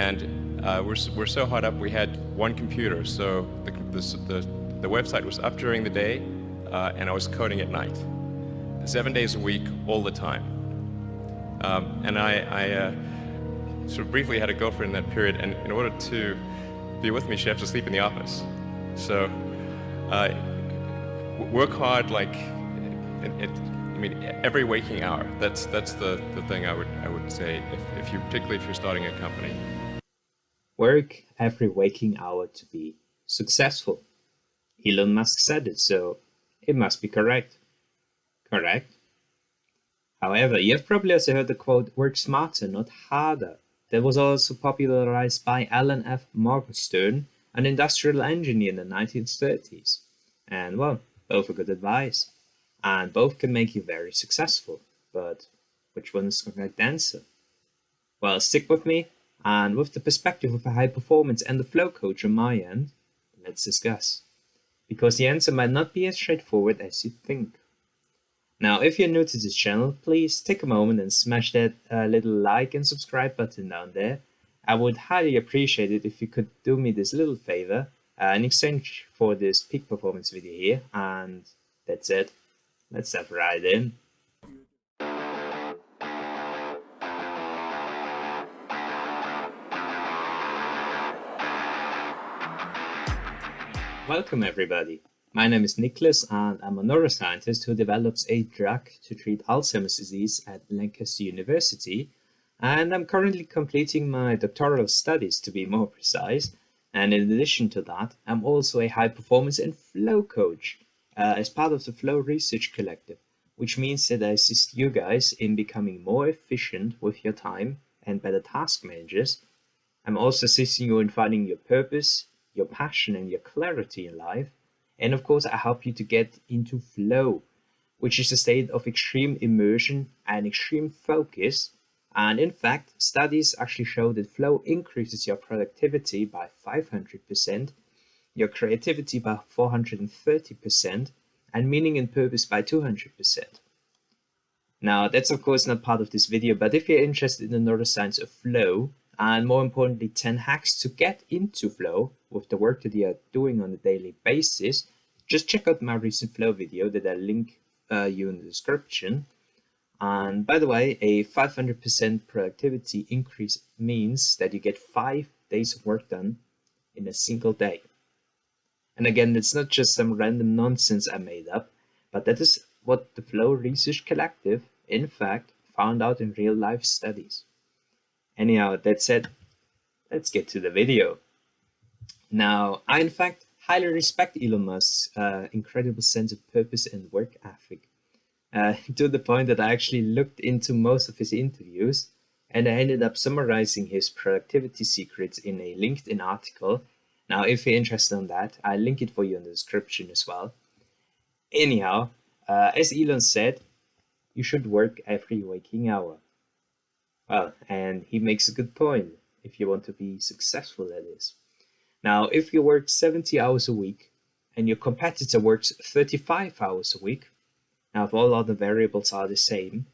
And we're so hot up, we had one computer, so the website was up during the day, and I was coding at night, 7 days a week, all the time. And I sort of briefly had a girlfriend in that period, and in order to be with me, she had to sleep in the office. So work hard, like every waking hour. That's the thing I would say, particularly if you're starting a company. Work every waking hour to be successful. Elon Musk said it, so it must be correct. Correct? However, you have probably also heard the quote, "Work smarter, not harder." That was also popularized by Alan F. Morgenstern, an industrial engineer in the 1930s. And well, both are good advice. And both can make you very successful. But which one is the correct answer? Well, stick with me, and with the perspective of a high performance and the flow coach on my end, let's discuss. Because the answer might not be as straightforward as you think. Now, if you're new to this channel, please take a moment and smash that little like and subscribe button down there. I would highly appreciate it if you could do me this little favor in exchange for this peak performance video here. And that's it. Let's dive right in. Welcome everybody. My name is Nicholas and I'm a neuroscientist who develops a drug to treat Alzheimer's disease at Lancaster University, and I'm currently completing my doctoral studies, to be more precise. And in addition to that, I'm also a high performance and flow coach as part of the Flow Research Collective, which means that I assist you guys in becoming more efficient with your time and better task managers. I'm also assisting you in finding your purpose, your passion, and your clarity in life. And of course, I help you to get into flow, which is a state of extreme immersion and extreme focus. And in fact, studies actually show that flow increases your productivity by 500%, your creativity by 430%, and meaning and purpose by 200%. Now, that's of course not part of this video, but if you're interested in the neuroscience of flow, and more importantly, 10 hacks to get into flow with the work that you are doing on a daily basis, just check out my recent flow video that I'll link you in the description. And by the way, a 500% productivity increase means that you get 5 days of work done in a single day. And again, it's not just some random nonsense I made up, but that is what the Flow Research Collective, in fact, found out in real life studies. Anyhow, that said, let's get to the video. Now, I in fact highly respect Elon Musk's incredible sense of purpose and work ethic, to the point that I actually looked into most of his interviews, and I ended up summarizing his productivity secrets in a LinkedIn article. Now, if you're interested in that, I'll link it for you in the description as well. Anyhow, as Elon said, you should work every waking hour. Well, and he makes a good point, if you want to be successful, that is. Now, if you work 70 hours a week and your competitor works 35 hours a week, now if all other variables are the same,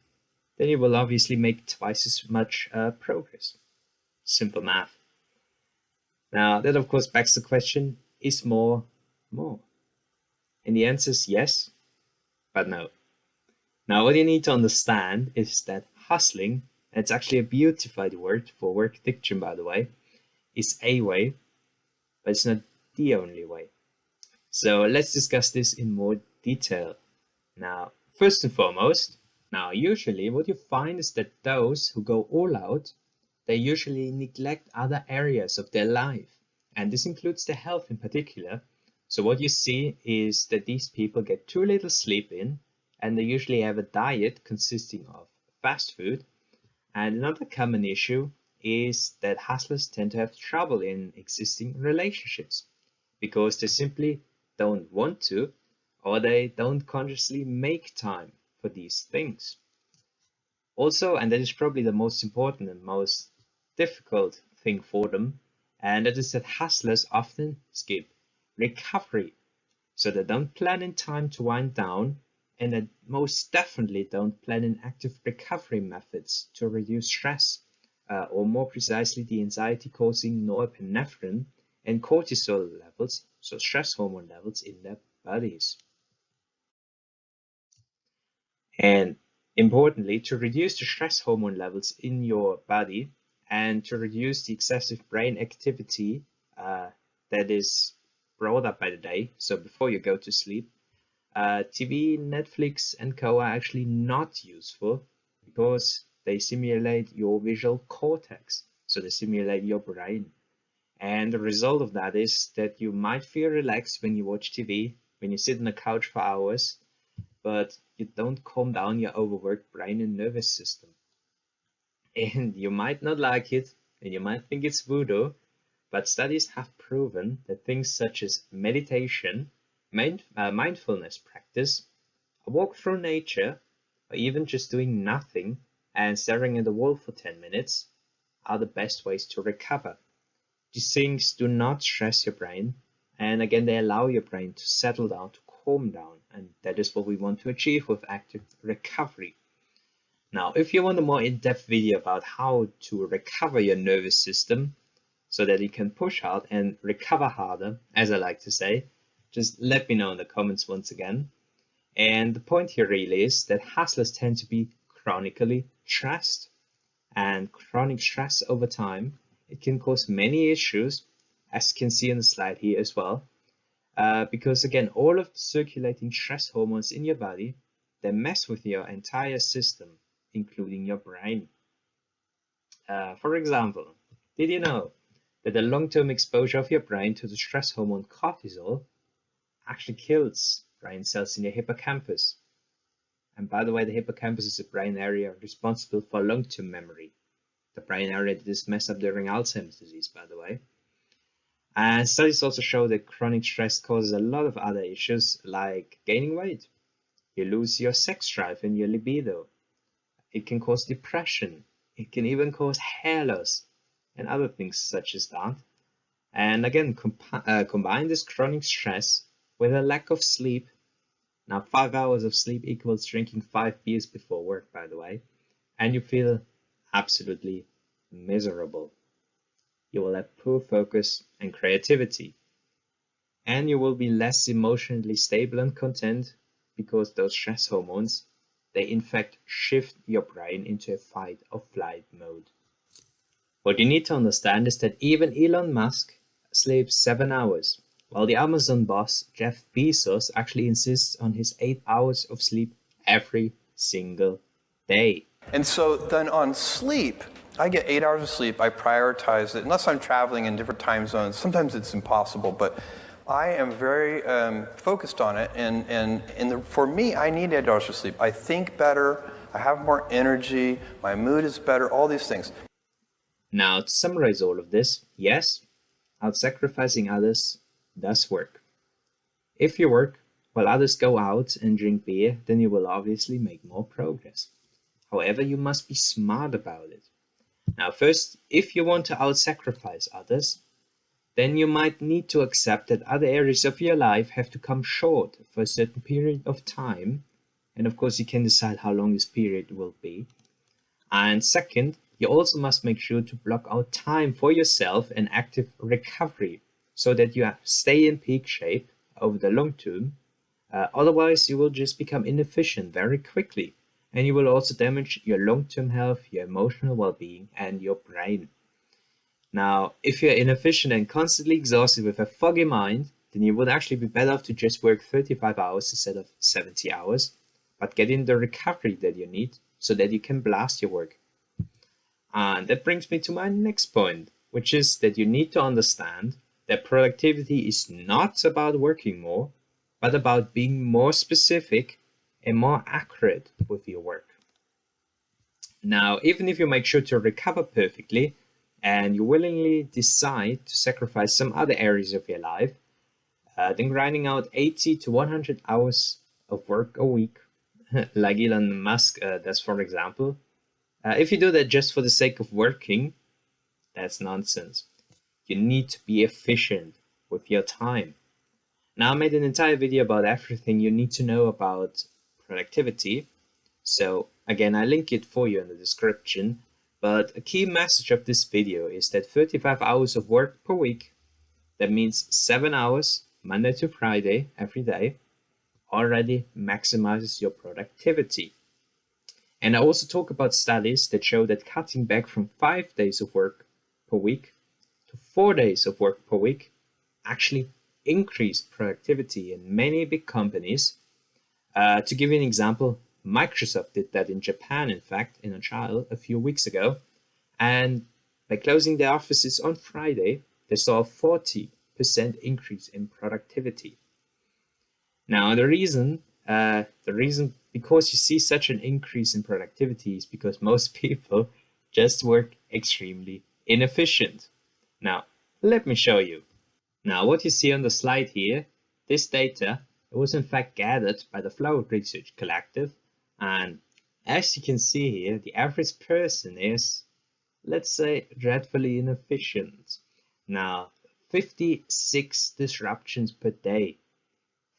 then you will obviously make twice as much progress. Simple math. Now, that of course begs the question, is more more? And the answer is yes, but no. Now, what you need to understand is that hustling, it's actually a beautified word for work diction, by the way, is a way, but it's not the only way. So let's discuss this in more detail. Now, first and foremost, usually what you find is that those who go all out, they usually neglect other areas of their life. And this includes their health in particular. So what you see is that these people get too little sleep in, and they usually have a diet consisting of fast food. And another common issue is that hustlers tend to have trouble in existing relationships because they simply don't want to, or they don't consciously make time for these things. Also, and that is probably the most important and most difficult thing for them, and that is that hustlers often skip recovery. So they don't plan in time to wind down, and they most definitely don't plan in active recovery methods to reduce stress. or more precisely the anxiety-causing norepinephrine and cortisol levels, so stress hormone levels in their bodies. And importantly, to reduce the stress hormone levels in your body and to reduce the excessive brain activity that is brought up by the day, so before you go to sleep, TV, Netflix, and co are actually not useful because they simulate your visual cortex, so they simulate your brain. And the result of that is that you might feel relaxed when you watch TV, when you sit on the couch for hours, but you don't calm down your overworked brain and nervous system. And you might not like it, and you might think it's voodoo, but studies have proven that things such as meditation, mindfulness practice, a walk through nature, or even just doing nothing and staring at the wall for 10 minutes are the best ways to recover. These things do not stress your brain, and again, they allow your brain to settle down, to calm down, and that is what we want to achieve with active recovery. Now, if you want a more in-depth video about how to recover your nervous system so that you can push hard and recover harder, as I like to say, just let me know in the comments once again. And the point here really is that hustlers tend to be chronically stressed, and chronic stress over time, it can cause many issues, as you can see in the slide here as well, because again, all of the circulating stress hormones in your body, they mess with your entire system, including your brain. For example, did you know that the long-term exposure of your brain to the stress hormone cortisol actually kills brain cells in your hippocampus? And by the way, the hippocampus is a brain area responsible for long-term memory. The brain area that is messed up during Alzheimer's disease, by the way. And studies also show that chronic stress causes a lot of other issues like gaining weight. You lose your sex drive and your libido. It can cause depression. It can even cause hair loss and other things such as that. And again, combine this chronic stress with a lack of sleep. Now, 5 hours of sleep equals drinking 5 beers before work, by the way, and you feel absolutely miserable. You will have poor focus and creativity, and you will be less emotionally stable and content because those stress hormones, they in fact shift your brain into a fight or flight mode. What you need to understand is that even Elon Musk sleeps 7 hours, while the Amazon boss Jeff Bezos actually insists on his 8 hours of sleep every single day. And so then on sleep, I get 8 hours of sleep. I prioritize it, unless I'm traveling in different time zones. Sometimes it's impossible, but I am very focused on it. And for me, I need 8 hours of sleep. I think better. I have more energy. My mood is better. All these things. Now, to summarize all of this, yes, out-sacrificing others does work. If you work while others go out and drink beer, then you will obviously make more progress. However, you must be smart about it. Now, first, if you want to out-sacrifice others, then you might need to accept that other areas of your life have to come short for a certain period of time. And of course, you can decide how long this period will be. And second, you also must make sure to block out time for yourself and active recovery so that you stay in peak shape over the long term. Otherwise, you will just become inefficient very quickly, and you will also damage your long-term health, your emotional well-being, and your brain. Now, if you're inefficient and constantly exhausted with a foggy mind, then you would actually be better off to just work 35 hours instead of 70 hours, but get in the recovery that you need so that you can blast your work. And that brings me to my next point, which is that you need to understand that productivity is not about working more, but about being more specific and more accurate with your work. Now, even if you make sure to recover perfectly and you willingly decide to sacrifice some other areas of your life, then grinding out 80 to 100 hours of work a week, like Elon Musk does, for example, if you do that just for the sake of working, that's nonsense. You need to be efficient with your time. Now, I made an entire video about everything you need to know about productivity. So again, I link it for you in the description. But a key message of this video is that 35 hours of work per week, that means 7 hours Monday to Friday every day, already maximizes your productivity. And I also talk about studies that show that cutting back from 5 days of work per week to 4 days of work per week actually increased productivity in many big companies. To give you an example, Microsoft did that in Japan, in fact, in a trial a few weeks ago. And by closing their offices on Friday, they saw a 40% increase in productivity. Now, the reason because you see such an increase in productivity is because most people just work extremely inefficient. Now, let me show you. Now, what you see on the slide here, this data, it was in fact gathered by the Flow Research Collective. And as you can see here, the average person is, let's say, dreadfully inefficient. Now, 56 disruptions per day,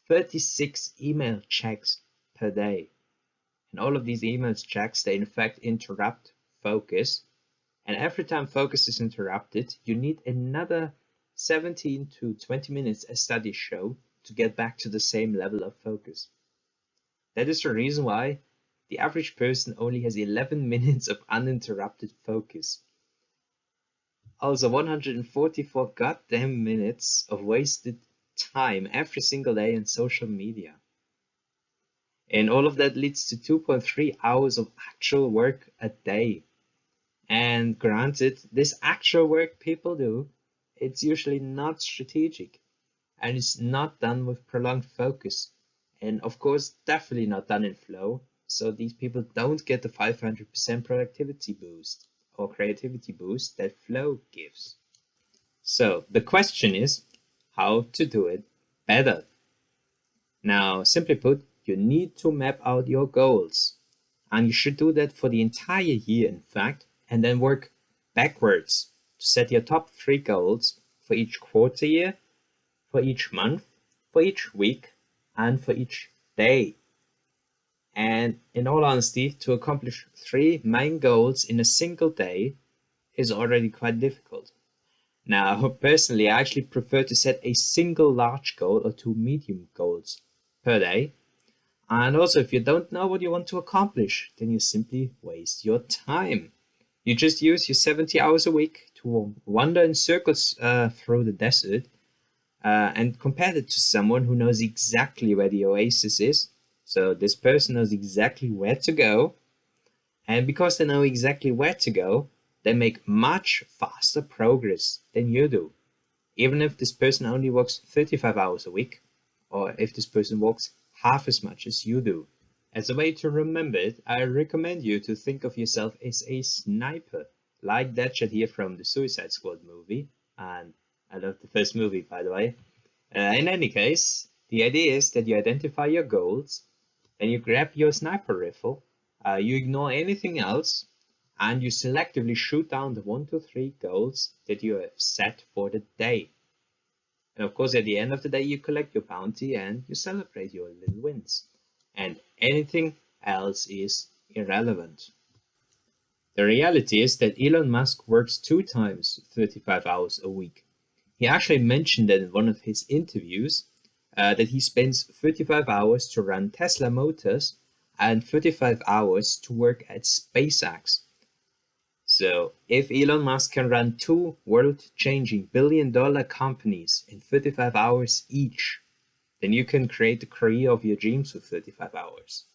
36 email checks per day. And all of these email checks, they in fact interrupt focus. And every time focus is interrupted, you need another 17 to 20 minutes, as studies show, to get back to the same level of focus. That is the reason why the average person only has 11 minutes of uninterrupted focus. Also, 144 goddamn minutes of wasted time every single day on social media. And all of that leads to 2.3 hours of actual work a day. And granted, this actual work people do, it's usually not strategic, and it's not done with prolonged focus, and of course definitely not done in flow, so these people don't get the 500% productivity boost or creativity boost that flow gives. So the question is how to do it better. Now, simply put, you need to map out your goals, and you should do that for the entire year, in fact, and then work backwards to set your top 3 goals for each quarter year, for each month, for each week, and for each day. And in all honesty, to accomplish 3 main goals in a single day is already quite difficult. Now, personally, I actually prefer to set a single large goal or 2 medium goals per day. And also, if you don't know what you want to accomplish, then you simply waste your time. You just use your 70 hours a week to wander in circles through the desert and compare it to someone who knows exactly where the oasis is. So this person knows exactly where to go. And because they know exactly where to go, they make much faster progress than you do. Even if this person only works 35 hours a week, or if this person works half as much as you do. As a way to remember it, I recommend you to think of yourself as a sniper, like that shot here from the Suicide Squad movie. And I love the first movie, by the way. In any case, the idea is that you identify your goals, then you grab your sniper rifle, you ignore anything else, and you selectively shoot down the 1 to 3 goals that you have set for the day. And of course, at the end of the day, you collect your bounty and you celebrate your little wins. And anything else is irrelevant. The reality is that Elon Musk works 2 times 35 hours a week. He actually mentioned that in one of his interviews that he spends 35 hours to run Tesla Motors and 35 hours to work at SpaceX. So if Elon Musk can run 2 world-changing billion-dollar companies in 35 hours each, then you can create the career of your dreams with 35 hours.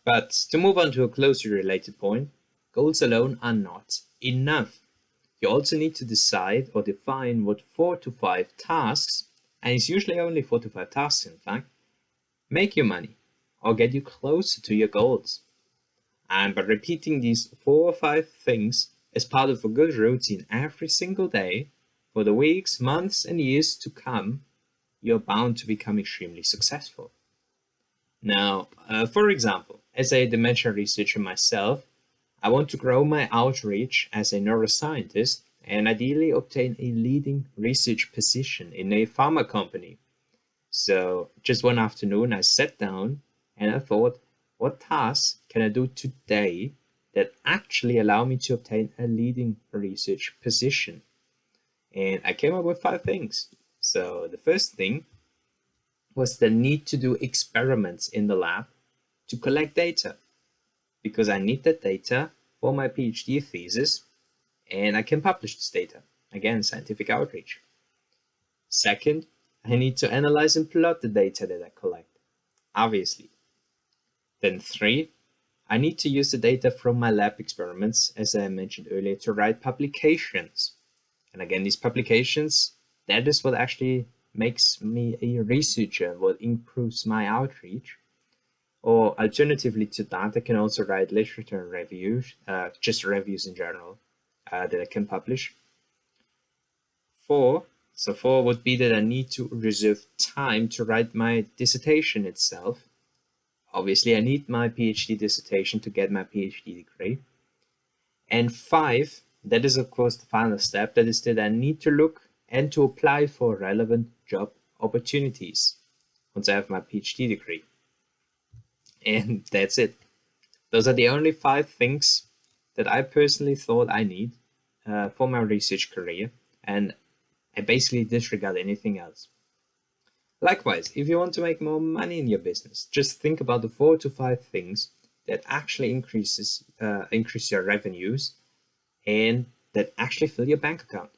But to move on to a closely related point, goals alone are not enough. You also need to decide or define what 4 to 5 tasks, and it's usually only 4 to 5 tasks in fact, make you money or get you closer to your goals. And by repeating these 4 or 5 things as part of a good routine every single day for the weeks, months, and years to come, you're bound to become extremely successful. Now, for example, as a dementia researcher myself, I want to grow my outreach as a neuroscientist and ideally obtain a leading research position in a pharma company. So just one afternoon, I sat down and I thought, what tasks can I do today that actually allow me to obtain a leading research position. And I came up with 5 things. So the first thing was the need to do experiments in the lab to collect data, because I need that data for my PhD thesis and I can publish this data. Again, scientific outreach. Second, I need to analyze and plot the data that I collect, obviously. Then 3, I need to use the data from my lab experiments, as I mentioned earlier, to write publications. And again, these publications, that is what actually makes me a researcher, what improves my outreach. Or alternatively to that, I can also write literature reviews, just reviews in general, that I can publish. 4 would be that I need to reserve time to write my dissertation itself. Obviously, I need my PhD dissertation to get my PhD degree. And 5, that is of course the final step, that is that I need to look and to apply for relevant job opportunities once I have my PhD degree. And that's it. Those are the only 5 things that I personally thought I need for my research career, and I basically disregard anything else. Likewise, if you want to make more money in your business, just think about the 4 to 5 things that actually increase your revenues and that actually fill your bank account.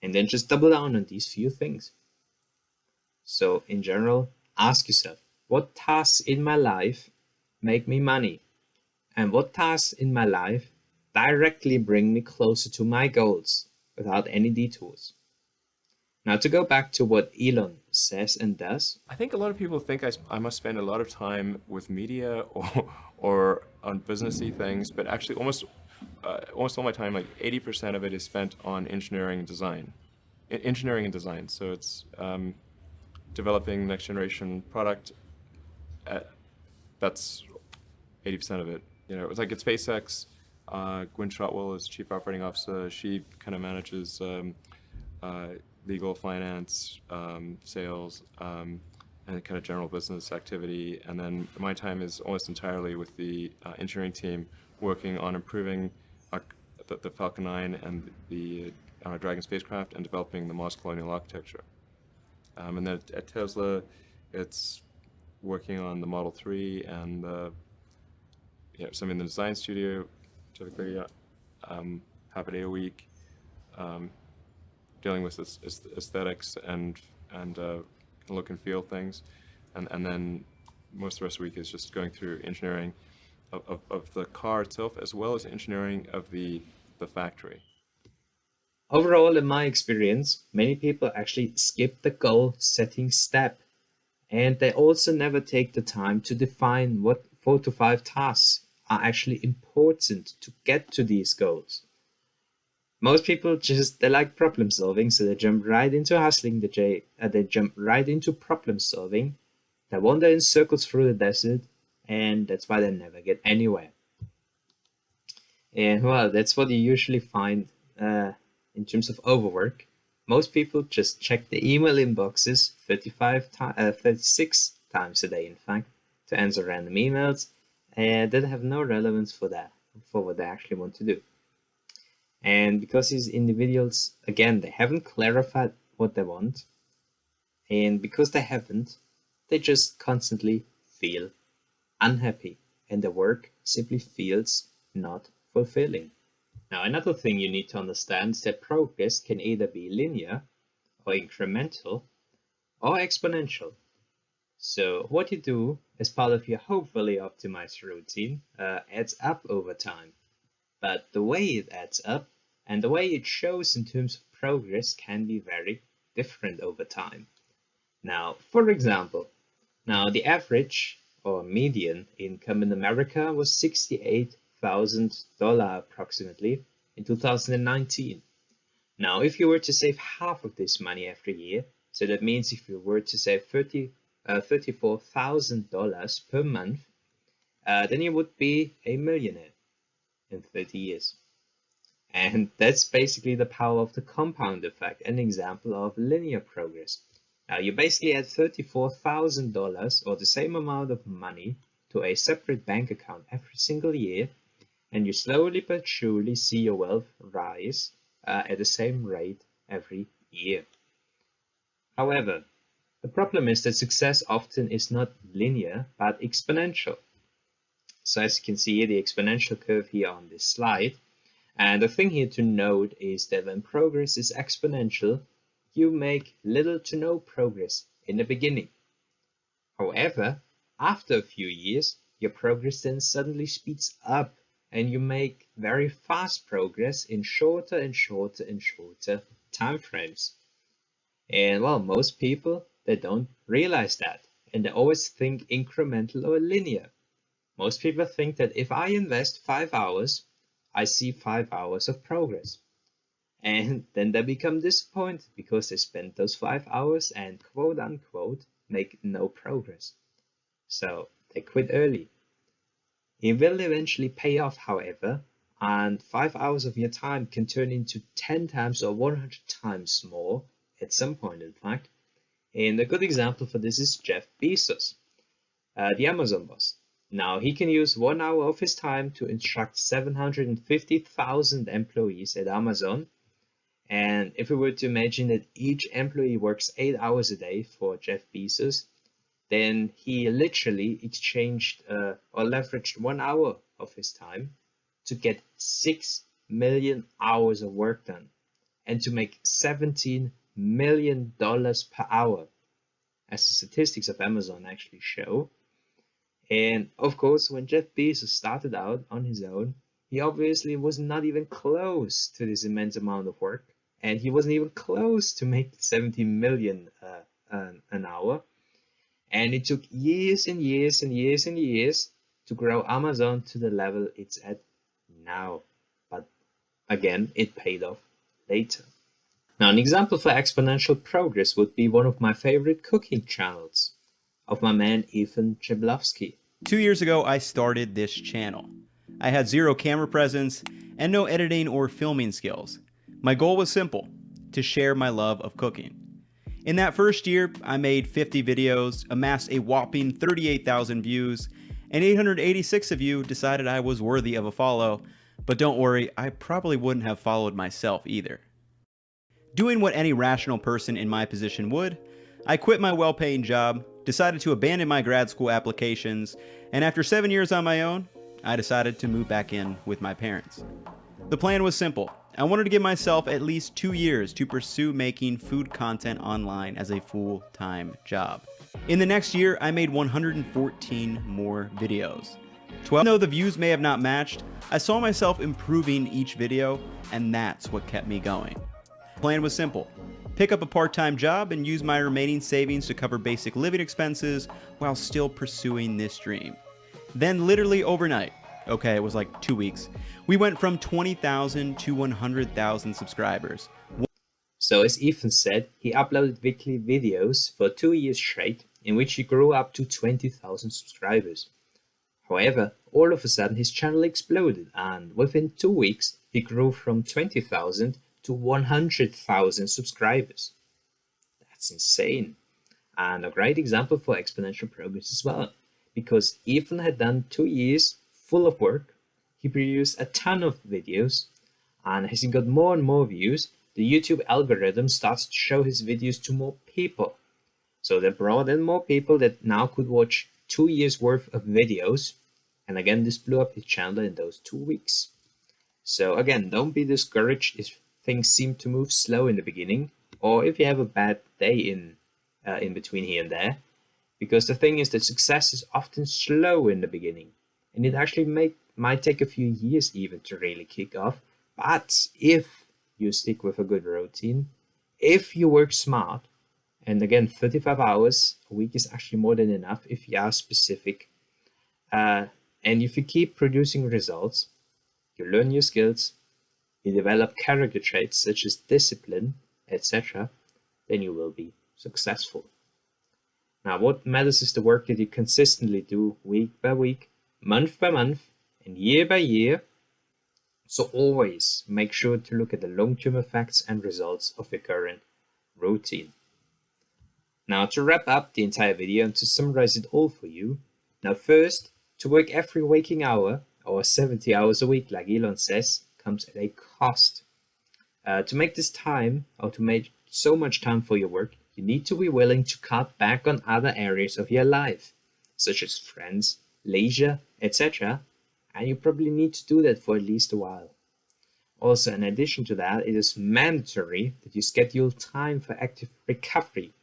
And then just double down on these few things. So in general, ask yourself, what tasks in my life make me money? And what tasks in my life directly bring me closer to my goals without any detours? Now, to go back to what Elon says and does. I think a lot of people think I must spend a lot of time with media or on businessy things, but actually almost all my time, like 80% of it is spent on engineering and design. So it's developing next generation product. That's 80% of it. You know, it's like at SpaceX, Gwynne Shotwell is chief operating officer. She kind of manages legal, finance, sales, and kind of general business activity. And then my time is almost entirely with the engineering team, working on improving the Falcon 9 and the Dragon spacecraft and developing the Mars colonial architecture. And then at Tesla, it's working on the Model 3 and some in the design studio, typically half a day a week, dealing with aesthetics and look and feel things, and then most of the rest of the week is just going through engineering of the car itself, as well as engineering of the factory. Overall, in my experience, many people actually skip the goal setting step, and they also never take the time to define what 4 to 5 tasks are actually important to get to these goals. Most people they like problem solving, so they jump right into hustling. They jump right into problem solving. They wander in circles through the desert, and that's why they never get anywhere. And well, that's what you usually find in terms of overwork. Most people just check the email inboxes 36 times a day, in fact, to answer random emails that have no relevance for what they actually want to do. And because these individuals, again, they haven't clarified what they want, and because they haven't, they just constantly feel unhappy, and the work simply feels not fulfilling. Now, another thing you need to understand is that progress can either be linear or incremental or exponential. So what you do as part of your hopefully optimized routine adds up over time. But the way it adds up and the way it shows in terms of progress can be very different over time. Now, for example, the average or median income in America was $68,000 approximately in 2019. Now, if you were to save half of this money every year, so that means if you were to save $34,000 per month, then you would be a millionaire in 30 years. And that's basically the power of the compound effect, an example of linear progress. Now, you basically add $34,000 or the same amount of money to a separate bank account every single year, and you slowly but surely see your wealth rise at the same rate every year. However, the problem is that success often is not linear but exponential. So as you can see the exponential curve here on this slide, and the thing here to note is that when progress is exponential, you make little to no progress in the beginning. However, after a few years, your progress then suddenly speeds up and you make very fast progress in shorter and shorter and shorter time frames. And well, most people, they don't realize that, and they always think incremental or linear. Most people think that if I invest 5 hours, I see 5 hours of progress. And then they become disappointed because they spent those 5 hours and quote unquote make no progress. So they quit early. It will eventually pay off, however, and 5 hours of your time can turn into 10 times or 100 times more at some point, in fact. And a good example for this is Jeff Bezos, the Amazon boss. Now, he can use 1 hour of his time to instruct 750,000 employees at Amazon. And if we were to imagine that each employee works 8 hours a day for Jeff Bezos, then he literally exchanged or leveraged 1 hour of his time to get 6 million hours of work done and to make $17 million per hour, as the statistics of Amazon actually show. And of course, when Jeff Bezos started out on his own, he obviously was not even close to this immense amount of work, and he wasn't even close to make 17 million an hour. And it took years and years and years and years to grow Amazon to the level it's at now. But again, it paid off later. Now, an example for exponential progress would be one of my favorite cooking channels of my man Ethan Jablowski. 2 years ago, I started this channel. I had zero camera presence and no editing or filming skills. My goal was simple: to share my love of cooking. In that first year, I made 50 videos, amassed a whopping 38,000 views, and 886 of you decided I was worthy of a follow. But don't worry, I probably wouldn't have followed myself either. Doing what any rational person in my position would, I quit my well-paying job, decided to abandon my grad school applications, and after 7 years on my own, I decided to move back in with my parents. The plan was simple. I wanted to give myself at least 2 years to pursue making food content online as a full-time job. In the next year, I made 114 more videos. 12. Though the views may have not matched, I saw myself improving each video, and that's what kept me going. The plan was simple: pick up a part-time job and use my remaining savings to cover basic living expenses while still pursuing this dream. Then literally overnight, okay, it was like 2 weeks, we went from 20,000 to 100,000 subscribers. So as Ethan said, he uploaded weekly videos for 2 years straight, in which he grew up to 20,000 subscribers. However, all of a sudden his channel exploded, and within 2 weeks he grew from 20,000 to 100,000 subscribers. That's insane. And a great example for exponential progress as well, because Ethan had done 2 years full of work. He produced a ton of videos, and as he got more and more views, the YouTube algorithm starts to show his videos to more people. So they brought in more people that now could watch 2 years worth of videos, and again this blew up his channel in those 2 weeks. So again, don't be discouraged if things seem to move slow in the beginning, or if you have a bad day in between here and there, because the thing is that success is often slow in the beginning, and it actually might take a few years even to really kick off. But if you stick with a good routine, if you work smart, and again 35 hours a week is actually more than enough if you are specific, and if you keep producing results, you learn your skills, you develop character traits such as discipline, etc., then you will be successful. Now, what matters is the work that you consistently do week by week, month by month, and year by year. So always make sure to look at the long-term effects and results of your current routine. Now, to wrap up the entire video and to summarize it all for you, now first, to work every waking hour or 70 hours a week, like Elon says, comes at a cost. To make this time, or to make so much time for your work, you need to be willing to cut back on other areas of your life, such as friends, leisure, etc. And you probably need to do that for at least a while. Also, in addition to that, it is mandatory that you schedule time for active recovery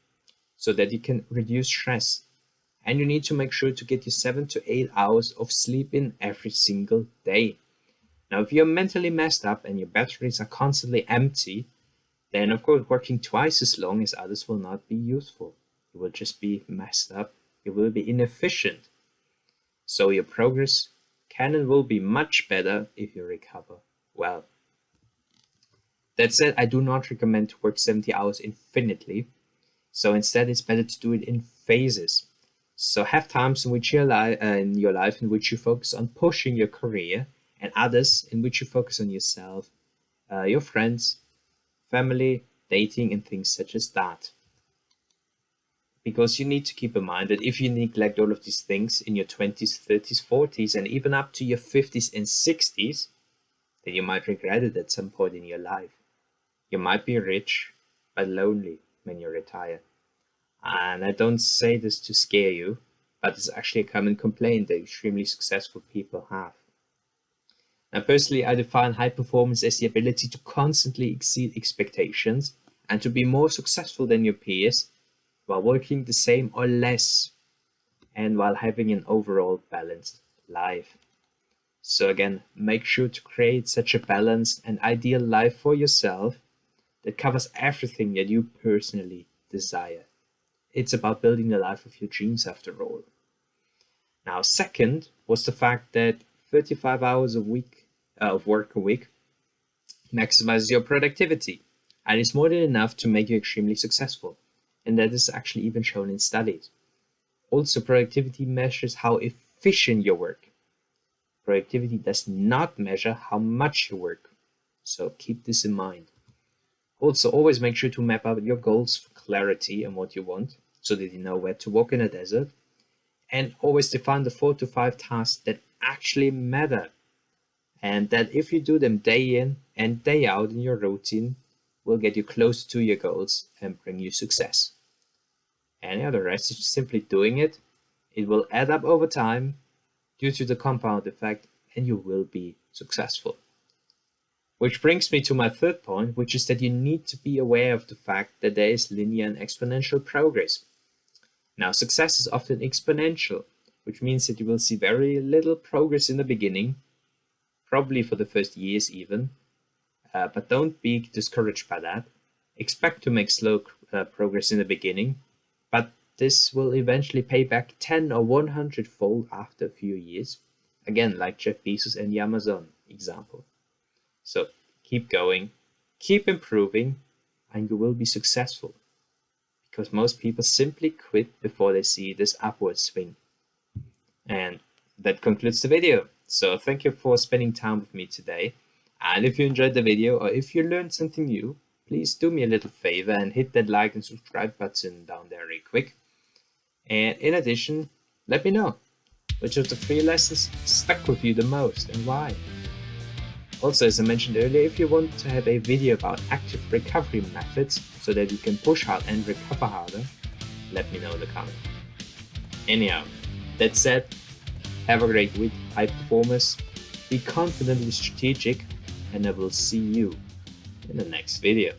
so that you can reduce stress. And you need to make sure to get your 7 to 8 hours of sleep in every single day. Now, if you're mentally messed up and your batteries are constantly empty, then of course working twice as long as others will not be useful. You will just be messed up. You will be inefficient. So your progress can and will be much better if you recover well. That said, I do not recommend to work 70 hours infinitely. So instead, it's better to do it in phases. So have times in which in your life in which you focus on pushing your career, and others in which you focus on yourself, your friends, family, dating, and things such as that. Because you need to keep in mind that if you neglect all of these things in your 20s, 30s, 40s, and even up to your 50s and 60s, then you might regret it at some point in your life. You might be rich, but lonely when you retire. And I don't say this to scare you, but it's actually a common complaint that extremely successful people have. Now, personally, I define high performance as the ability to constantly exceed expectations and to be more successful than your peers while working the same or less and while having an overall balanced life. So again, make sure to create such a balanced and ideal life for yourself that covers everything that you personally desire. It's about building the life of your dreams after all. Now, second was the fact that 35 hours of work a week maximizes your productivity and is more than enough to make you extremely successful. And that is actually even shown in studies. Also, productivity measures how efficient you work. Productivity does not measure how much you work. So keep this in mind. Also, always make sure to map out your goals for clarity and what you want so that you know where to walk in a desert. And always define the 4 to 5 tasks that actually matter. And that if you do them day in and day out in your routine, will get you closer to your goals and bring you success. And yeah, the rest is just simply doing it. It will add up over time due to the compound effect, and you will be successful. Which brings me to my third point, which is that you need to be aware of the fact that there is linear and exponential progress. Now, success is often exponential, which means that you will see very little progress in the beginning, probably for the first years even, but don't be discouraged by that. Expect to make slow progress in the beginning, but this will eventually pay back 10 or 100-fold after a few years. Again, like Jeff Bezos and the Amazon example. So keep going, keep improving, and you will be successful. Because most people simply quit before they see this upward swing. And that concludes the video. So thank you for spending time with me today. And if you enjoyed the video or if you learned something new, please do me a little favor and hit that like and subscribe button down there real quick. And in addition, let me know which of the 3 lessons stuck with you the most and why. Also, as I mentioned earlier, if you want to have a video about active recovery methods so that you can push hard and recover harder, let me know in the comments. Anyhow, that said, have a great week, high performers, be confident and strategic, and I will see you in the next video.